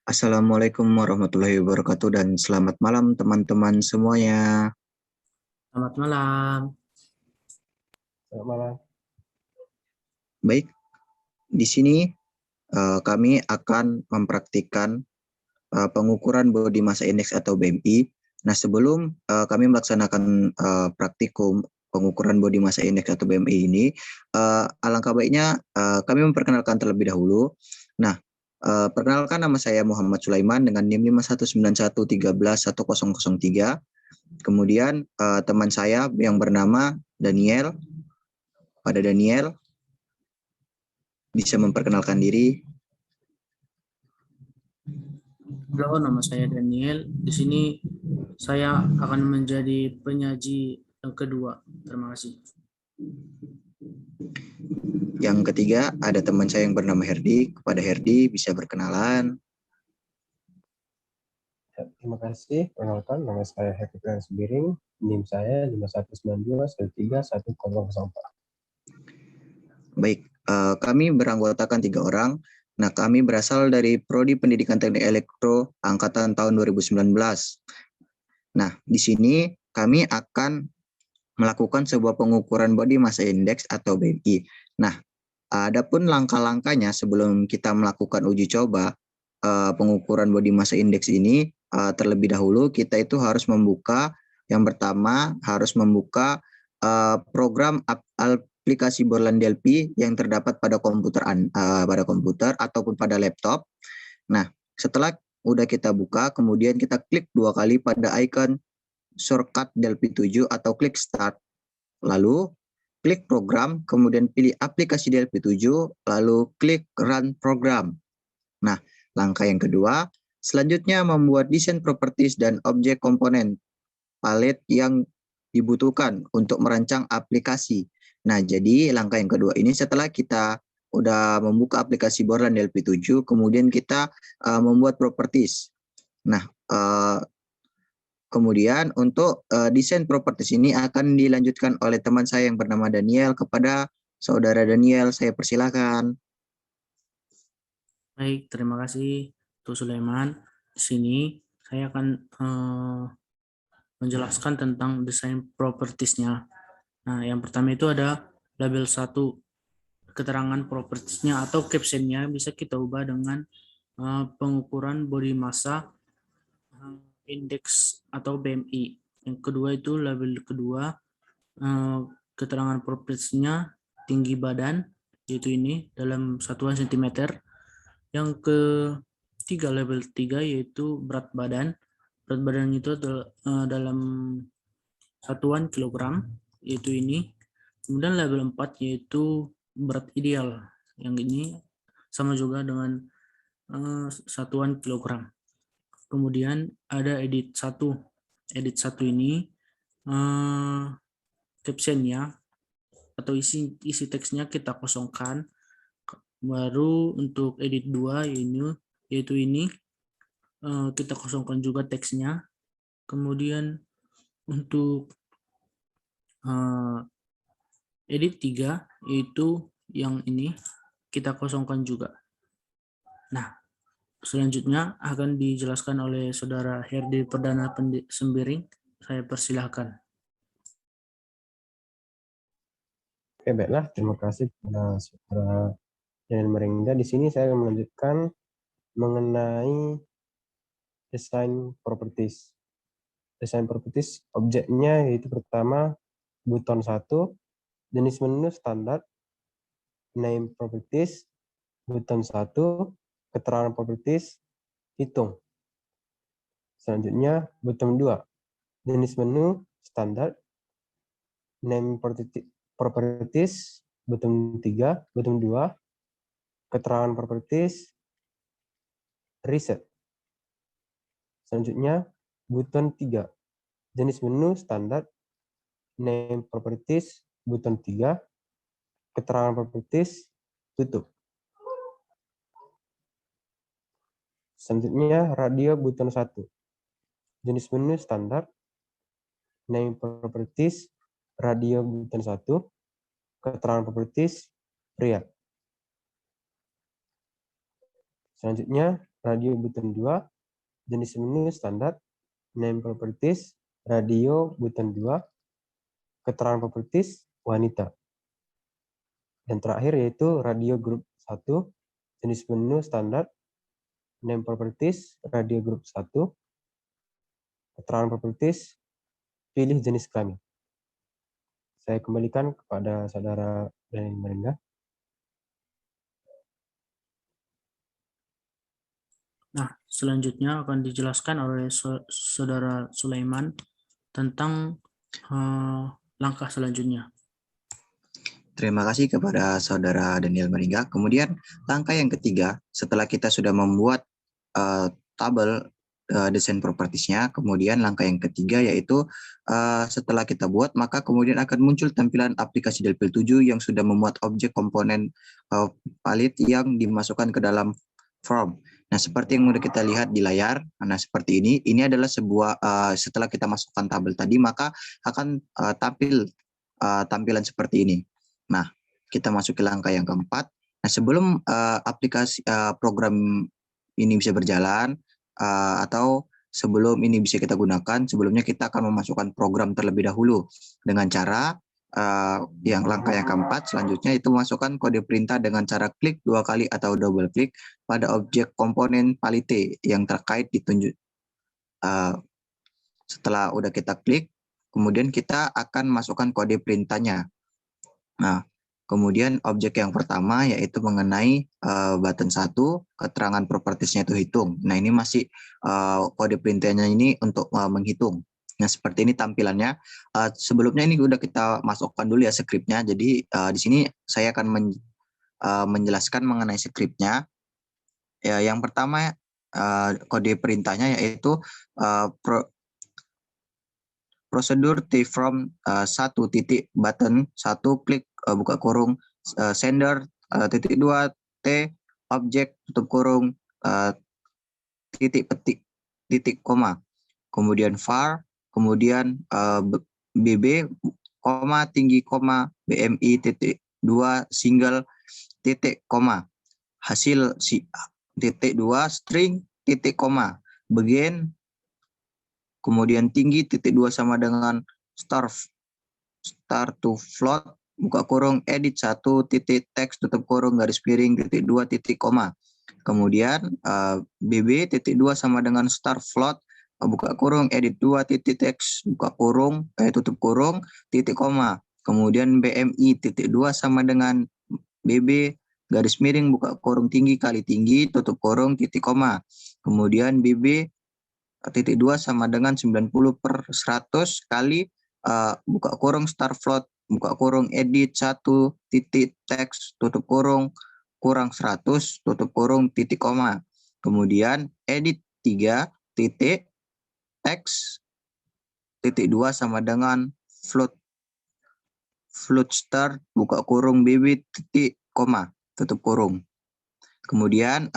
Assalamualaikum warahmatullahi wabarakatuh dan selamat malam teman-teman semuanya. Selamat malam. Selamat malam. Baik, di sini kami akan mempraktikkan pengukuran body mass index atau BMI. Nah, sebelum kami melaksanakan praktikum pengukuran body mass index atau BMI ini, alangkah baiknya kami memperkenalkan terlebih dahulu. Nah, perkenalkan, nama saya Muhammad Sulaiman dengan NIM 5191131003. Kemudian teman saya yang bernama Daniel. Pada Daniel bisa memperkenalkan diri. Halo, nama saya Daniel. Di sini saya akan menjadi penyaji yang kedua. Terima kasih. Yang ketiga ada teman saya yang bernama Herdi. Kepada Herdi bisa berkenalan. Terima kasih. Perkenalkan, nama saya Herdi Sembiring. NIM saya 5192131004. Baik, kami beranggotakan 3 orang. Nah, kami berasal dari Prodi Pendidikan Teknik Elektro angkatan tahun 2019. Nah, di sini kami akan melakukan sebuah pengukuran body mass index atau BMI. Nah, adapun langkah-langkahnya sebelum kita melakukan uji coba pengukuran body mass index ini, terlebih dahulu kita itu harus membuka, yang pertama harus membuka program aplikasi Borland DLP yang terdapat pada komputer ataupun pada laptop. Nah, setelah udah kita buka, kemudian kita klik 2 kali pada icon shortcut Delphi 7 atau klik start. Lalu klik program, kemudian pilih aplikasi Delphi 7, lalu klik run program. Nah, langkah yang kedua, selanjutnya membuat desain properties dan objek komponen palet yang dibutuhkan untuk merancang aplikasi. Nah, jadi langkah yang kedua ini setelah kita udah membuka aplikasi Borland Delphi 7, kemudian kita membuat properties. Nah, kemudian untuk desain properties ini akan dilanjutkan oleh teman saya yang bernama Daniel. Kepada saudara Daniel, saya persilakan. Baik, terima kasih Tuh Sulaiman. Di sini saya akan menjelaskan tentang desain propertiesnya. Nah, yang pertama itu ada label 1, keterangan propertiesnya atau captionnya bisa kita ubah dengan pengukuran body massa index atau BMI. Yang kedua itu label kedua, keterangan propertiesnya tinggi badan, yaitu ini dalam satuan sentimeter. Yang ketiga label 3 yaitu berat badan. Berat badan itu dalam satuan kilogram, yaitu ini. Kemudian label 4 yaitu berat ideal. Yang ini sama juga dengan satuan kilogram. Kemudian ada edit 1. Edit 1 ini captionnya atau isi teksnya kita kosongkan. Baru untuk edit 2 yaitu ini kita kosongkan juga teksnya. Kemudian untuk edit 3 yaitu yang ini kita kosongkan juga. Nah, selanjutnya akan dijelaskan oleh Saudara Herdi Perdana Sembiring. Saya persilahkan. Oke, baiklah. Terima kasih kepada saudara Daniel Meringda. Di sini saya akan melanjutkan mengenai desain properties. Desain properties objeknya yaitu pertama buton 1, jenis menu standar, name properties, buton 1, keterangan properties, hitung. Selanjutnya buton 2, jenis menu standar, name properties, buton 3, buton 2, keterangan properties, reset. Selanjutnya buton 3, jenis menu standar, name properties, buton 3, keterangan properties, tutup. Selanjutnya radio buton 1, jenis menu standar, name properties, radio buton 1, keterangan properties, pria. Selanjutnya radio button 2, jenis menu standar, name properties, radio button 2, keterangan properties, wanita. Dan terakhir yaitu radio group 1, jenis menu standar, name properties, radio group 1, keterangan properties, pilih jenis kelamin. Saya kembalikan kepada saudara Daniel Maringga. Nah, selanjutnya akan dijelaskan oleh Saudara Sulaiman tentang langkah selanjutnya. Terima kasih kepada Saudara Daniel Maringga. Kemudian langkah yang ketiga, setelah kita sudah membuat tabel desain propertiesnya, kemudian langkah yang ketiga yaitu setelah kita buat, maka kemudian akan muncul tampilan aplikasi Delphi 7 yang sudah memuat objek komponen valid yang dimasukkan ke dalam form. Nah, seperti yang sudah kita lihat di layar, nah seperti ini adalah sebuah setelah kita masukkan tabel tadi, maka akan tampil tampilan seperti ini. Nah, kita masuk ke langkah yang keempat. Nah, sebelum aplikasi program ini bisa berjalan atau sebelum ini bisa kita gunakan, sebelumnya kita akan memasukkan program terlebih dahulu dengan cara yang langkah yang keempat selanjutnya itu masukkan kode perintah dengan cara klik 2 kali atau double klik pada objek komponen validate yang terkait ditunjuk. Setelah udah kita klik, kemudian kita akan masukkan kode perintahnya. Nah, kemudian objek yang pertama yaitu mengenai button 1, keterangan propertiesnya itu hitung. Nah, ini masih kode perintahnya ini untuk menghitung. Nah, seperti ini tampilannya. Sebelumnya ini udah kita masukkan dulu ya skripnya. Jadi di sini saya akan menjelaskan mengenai skripnya. Ya, yang pertama kode perintahnya yaitu prosedur T from 1 titik button 1 klik buka kurung sender titik 2 T objek tutup kurung titik petik titik koma, kemudian var, kemudian BB koma tinggi koma BMI titik 2 single titik koma, hasil titik 2 string titik koma, begin, kemudian tinggi titik 2 sama dengan start to float buka kurung edit 1 titik text tutup kurung garis miring titik 2 titik koma, kemudian BB titik 2 sama dengan start float buka kurung edit 2 titik text buka kurung tutup kurung titik koma, kemudian BMI titik 2 sama dengan BB garis miring buka kurung tinggi kali tinggi tutup kurung titik koma, kemudian BB titik 2 sama dengan 90/100 kali buka kurung start float buka kurung edit 1 titik text tutup kurung kurang 100 tutup kurung titik koma, kemudian edit 3 titik text titik 2 sama dengan float start buka kurung BB titik koma tutup kurung. Kemudian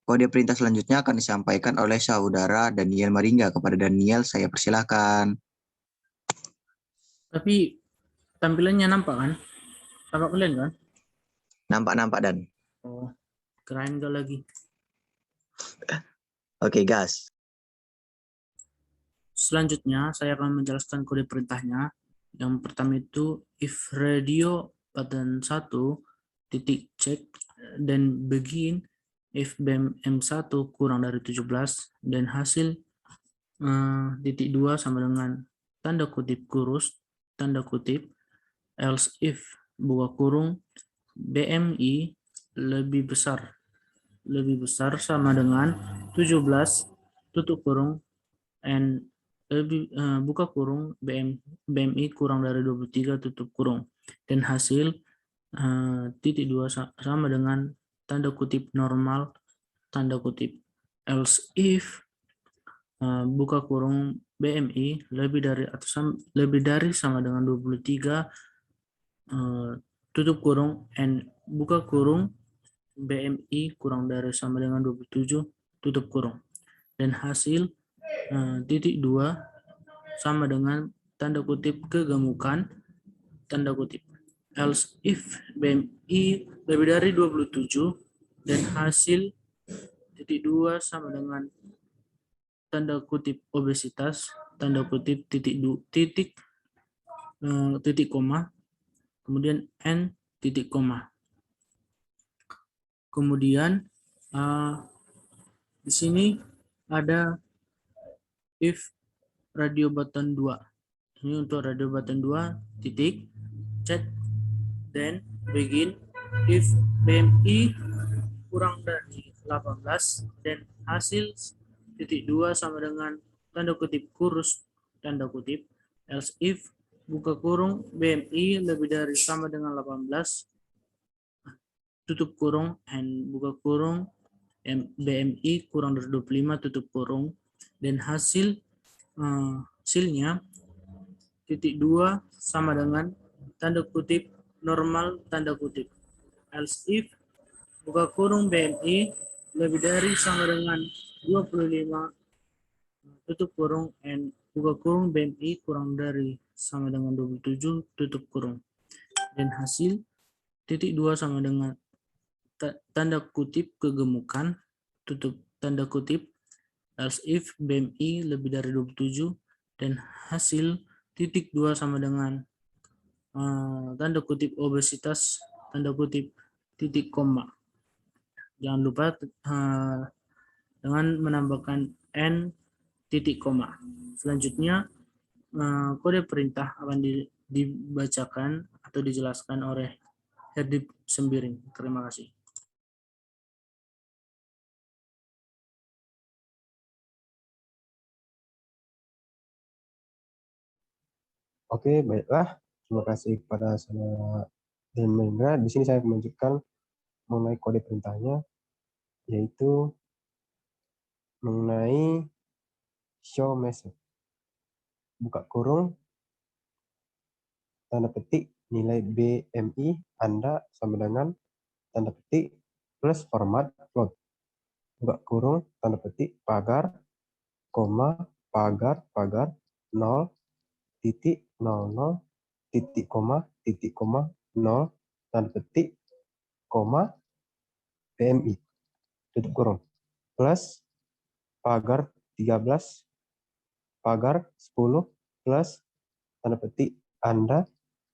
kode perintah selanjutnya akan disampaikan oleh Saudara Daniel Maringga. Kepada Daniel saya persilahkan. Tapi tampilannya nampak kan? Tampak kalian kan? Nampak Dan. Oh, keren gak lagi. Oke, gas. Selanjutnya saya akan menjelaskan kode perintahnya. Yang pertama itu if radio button 1 titik cek dan begin if BEM M1 kurang dari 17 dan hasil titik 2 sama dengan tanda kutip kurus tanda kutip else if buka kurung BMI lebih besar sama dengan 17 tutup kurung and lebih buka kurung BMI kurang dari 23 tutup kurung dan hasil titik 2 sama dengan tanda kutip normal tanda kutip else if buka kurung BMI lebih dari sama dengan 23 tutup kurung and buka kurung BMI kurang dari sama dengan 27 tutup kurung dan hasil titik 2 sama dengan tanda kutip kegemukan tanda kutip else if BMI lebih dari 27 dan hasil titik 2 sama dengan tanda kutip obesitas, tanda kutip titik koma, kemudian N titik koma. Kemudian di sini ada if radio button 2. Ini untuk radio button 2 titik check then begin if BMI kurang dari 18 dan hasil titik 2 sama dengan tanda kutip kurus tanda kutip, else if buka kurung BMI lebih dari sama dengan 18 tutup kurung and buka kurung BMI kurang dari 25 tutup kurung, dan hasilnya titik 2 sama dengan tanda kutip normal tanda kutip, else if buka kurung BMI lebih dari sama dengan 25 tutup kurung and buka kurung BMI kurang dari sama dengan 27 tutup kurung, dan hasil titik 2 sama dengan tanda kutip kegemukan tutup tanda kutip, else if BMI lebih dari 27 dan hasil titik 2 sama dengan tanda kutip obesitas tanda kutip titik koma. Jangan lupa dengan menambahkan N titik koma. Selanjutnya kode perintah akan dibacakan atau dijelaskan oleh Herdi Sembiring. Terima kasih. Oke, baiklah. Terima kasih kepada saudara Dan Mahendra. Di sini saya menunjukkan mengenai kode perintahnya, yaitu mengenai show message. Buka kurung, tanda petik nilai BMI Anda sama dengan tanda petik plus format float. Buka kurung, tanda petik pagar, koma, pagar, 0, titik, 00, titik, koma, 0, tanda petik, koma, BMI, tutup kurung, plus, pagar 13, pagar 10, plus, tanda petik, Anda,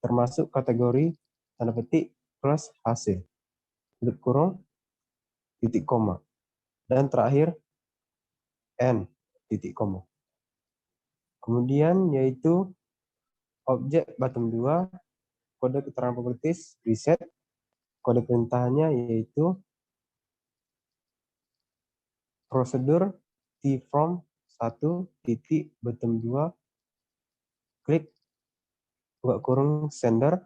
termasuk kategori, tanda petik, plus hasil, tutup kurung, titik koma, dan terakhir, N, titik koma. Kemudian yaitu objek bottom 2, kode keterangan properties reset, kode perintahnya yaitu prosedur T-from 1 titik bottom 2 klik buka kurung sender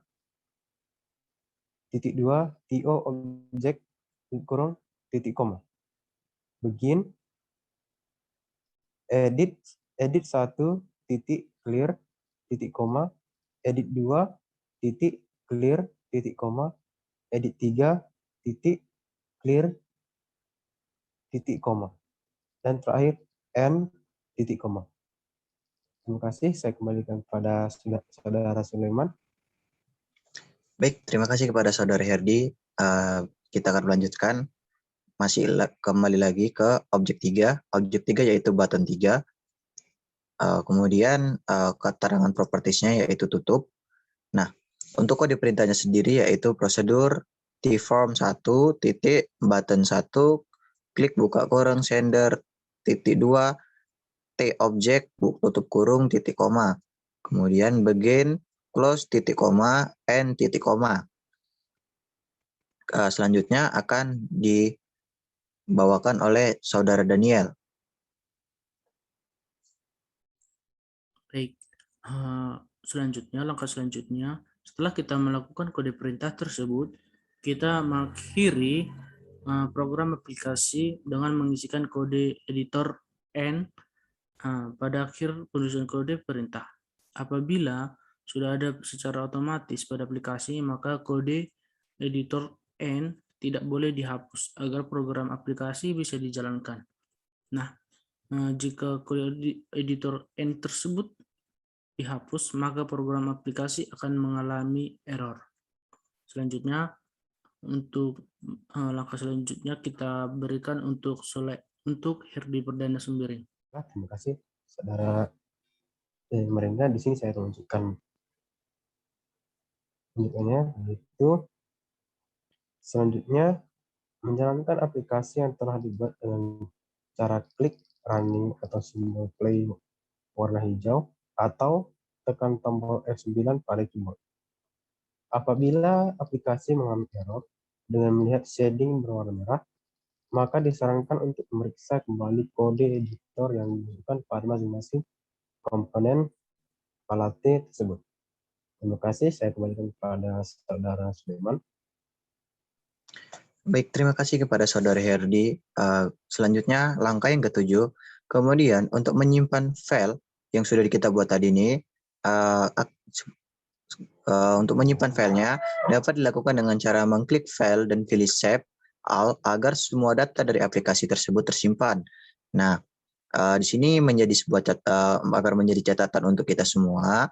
titik 2 TO objek kurung titik koma. Begin edit 1 titik clear titik koma, edit 2 titik clear titik koma, edit 3 titik clear titik koma, dan terakhir N titik koma. Terima kasih, saya kembalikan kepada saudara Sulaiman. Baik, terima kasih kepada saudara Herdi. Kita akan melanjutkan kembali lagi ke objek 3. Objek 3 yaitu button 3. Kemudian keterangan propertiesnya yaitu tutup. Nah, untuk kode perintahnya sendiri yaitu prosedur T-form 1 titik button 1 klik buka kurung sender titik 2 T objek tutup kurung titik koma. Kemudian begin close titik koma N titik koma. Selanjutnya akan dibawakan oleh saudara Daniel. Baik, langkah selanjutnya, setelah kita melakukan kode perintah tersebut, kita mengakhiri program aplikasi dengan mengisikan kode editor N pada akhir penulisan kode perintah. Apabila sudah ada secara otomatis pada aplikasi, maka kode editor N tidak boleh dihapus agar program aplikasi bisa dijalankan. Nah, jika kode editor N tersebut dihapus, maka program aplikasi akan mengalami error. Selanjutnya, untuk langkah selanjutnya kita berikan untuk Herdi Perdana sendiri. Terima kasih, saudara Merengga. Di sini saya tunjukkan tunjukannya, yaitu selanjutnya menjalankan aplikasi yang telah dibuat dengan cara klik running atau simbol play warna hijau atau tekan tombol F9 pada keyboard. Apabila aplikasi mengalami error dengan melihat shading berwarna merah, maka disarankan untuk memeriksa kembali kode editor yang diberikan pada masing-masing komponen Palate tersebut. Terima kasih, saya kembalikan kepada saudara Sulaiman. Baik, terima kasih kepada saudara Herdi. Selanjutnya, langkah yang ketujuh. Kemudian, untuk menyimpan file yang sudah kita buat tadi ini, untuk menyimpan filenya dapat dilakukan dengan cara mengklik file dan pilih save all agar semua data dari aplikasi tersebut tersimpan. Nah, di sini menjadi agar menjadi catatan untuk kita semua.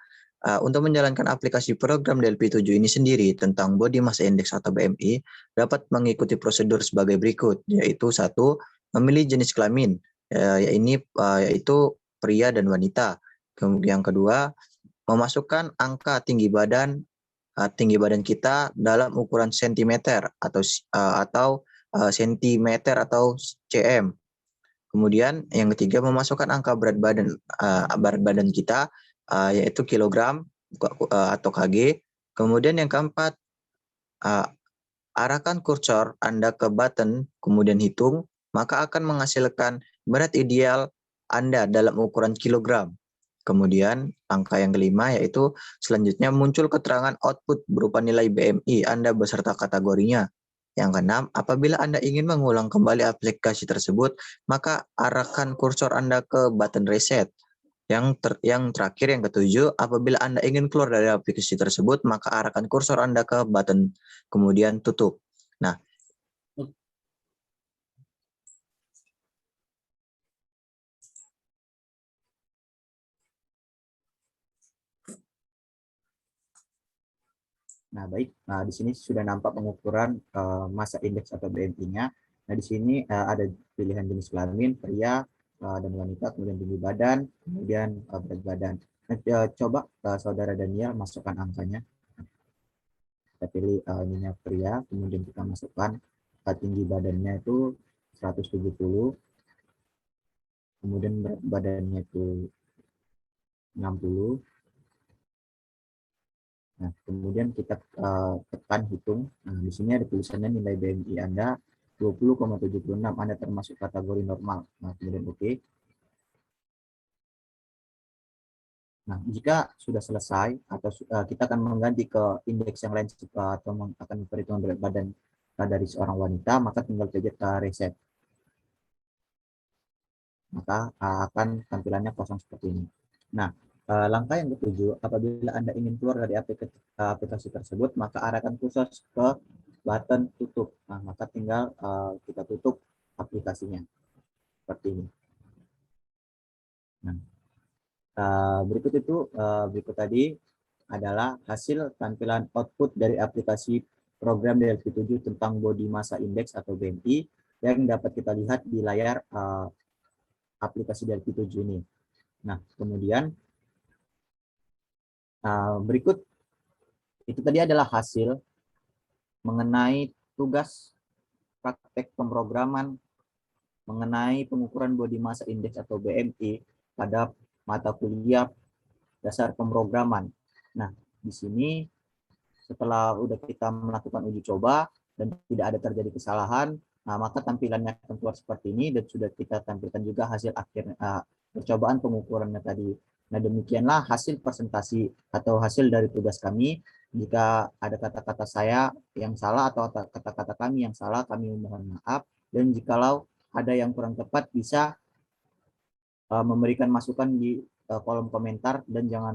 Untuk menjalankan aplikasi program DLP7 ini sendiri tentang body mass index atau BMI dapat mengikuti prosedur sebagai berikut, yaitu 1. Memilih jenis kelamin, yaitu pria dan wanita. Kemudian yang kedua, memasukkan angka tinggi badan kita dalam ukuran sentimeter atau sentimeter atau cm. Kemudian yang ketiga, memasukkan angka berat badan kita, yaitu kilogram atau kg. Kemudian yang keempat, arahkan kursor Anda ke button, kemudian hitung, maka akan menghasilkan berat ideal Anda dalam ukuran kilogram. Kemudian angka yang kelima, yaitu selanjutnya muncul keterangan output berupa nilai BMI Anda beserta kategorinya. Yang keenam, apabila Anda ingin mengulang kembali aplikasi tersebut, maka arahkan kursor Anda ke button reset. Yang terakhir, yang ketujuh, apabila Anda ingin keluar dari aplikasi tersebut, maka arahkan kursor Anda ke button, kemudian tutup. Nah, baik. Nah, di sini sudah nampak pengukuran massa indeks atau BMI-nya. Nah, di sini ada pilihan jenis kelamin, pria dan wanita, kemudian tinggi badan, kemudian berat badan. Nah, coba saudara Daniel masukkan angkanya. Kita pilih ininya pria, kemudian kita masukkan tinggi badannya itu 170, kemudian berat badannya itu 60. Nah, kemudian kita tekan hitung. Nah, di sini ada tulisannya nilai BMI Anda 20,76. Anda termasuk kategori normal. Nah, kemudian oke. Nah, jika sudah selesai atau kita akan mengganti ke indeks yang lain atau akan memperhitungkan berat badan dari seorang wanita, maka tinggal pencet reset. Maka akan tampilannya kosong seperti ini. Nah, langkah yang ketujuh, apabila Anda ingin keluar dari aplikasi tersebut, maka arahkan kursor ke button tutup. Nah, maka tinggal kita tutup aplikasinya seperti ini. Nah, berikut tadi adalah hasil tampilan output dari aplikasi program DLP7 tentang body massa index atau BMI yang dapat kita lihat di layar aplikasi DLP7 ini. Nah, kemudian berikut itu tadi adalah hasil mengenai tugas praktek pemrograman mengenai pengukuran body mass index atau BMI pada mata kuliah dasar pemrograman. Nah, di sini setelah udah kita melakukan uji coba dan tidak ada terjadi kesalahan, nah maka tampilannya akan keluar seperti ini dan sudah kita tampilkan juga hasil akhir percobaan pengukurannya tadi. Nah, demikianlah hasil presentasi atau hasil dari tugas kami. Jika ada kata-kata saya yang salah atau kata-kata kami yang salah, kami mohon maaf. Dan jikalau ada yang kurang tepat, bisa memberikan masukan di kolom komentar dan jangan